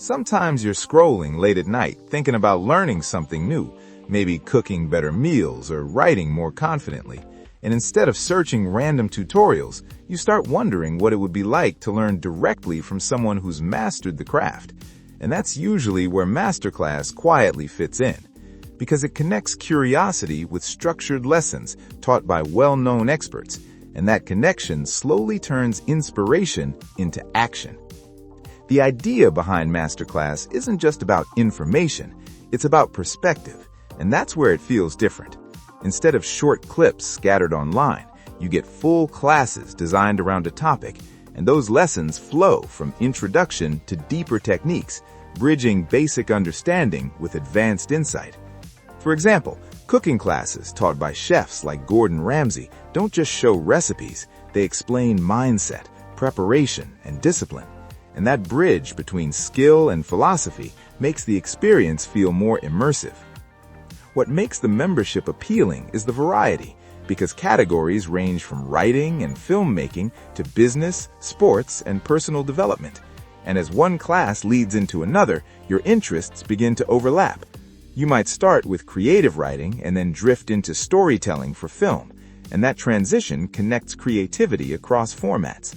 Sometimes you're scrolling late at night, thinking about learning something new, maybe cooking better meals or writing more confidently. And instead of searching random tutorials, you start wondering what it would be like to learn directly from someone who's mastered the craft. And that's usually where MasterClass quietly fits in, because it connects curiosity with structured lessons taught by well-known experts, and that connection slowly turns inspiration into action. The idea behind MasterClass isn't just about information, it's about perspective, and that's where it feels different. Instead of short clips scattered online, you get full classes designed around a topic, and those lessons flow from introduction to deeper techniques, bridging basic understanding with advanced insight. For example, cooking classes taught by chefs like Gordon Ramsay don't just show recipes, they explain mindset, preparation, and discipline. And that bridge between skill and philosophy makes the experience feel more immersive. What makes the membership appealing is the variety, because categories range from writing and filmmaking to business, sports, and personal development. And as one class leads into another, your interests begin to overlap. You might start with creative writing and then drift into storytelling for film, and that transition connects creativity across formats.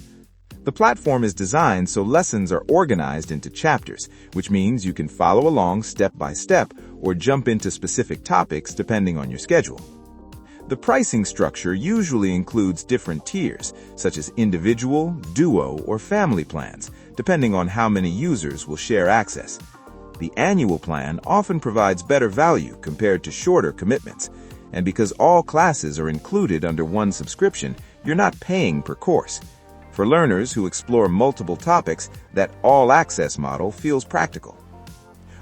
The platform is designed so lessons are organized into chapters, which means you can follow along step by step or jump into specific topics depending on your schedule. The pricing structure usually includes different tiers, such as individual, duo, or family plans, depending on how many users will share access. The annual plan often provides better value compared to shorter commitments, and because all classes are included under one subscription, you're not paying per course. For learners who explore multiple topics, that all-access model feels practical.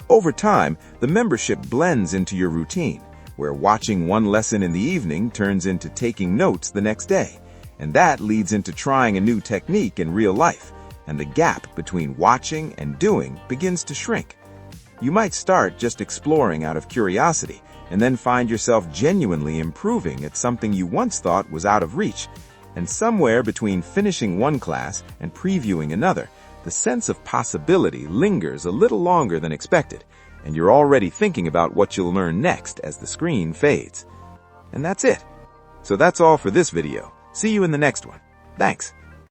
Over time, the membership blends into your routine, where watching one lesson in the evening turns into taking notes the next day, and that leads into trying a new technique in real life, and the gap between watching and doing begins to shrink. You might start just exploring out of curiosity, and then find yourself genuinely improving at something you once thought was out of reach. And somewhere between finishing one class and previewing another, the sense of possibility lingers a little longer than expected, and you're already thinking about what you'll learn next as the screen fades. And that's it. So that's all for this video. See you in the next one. Thanks.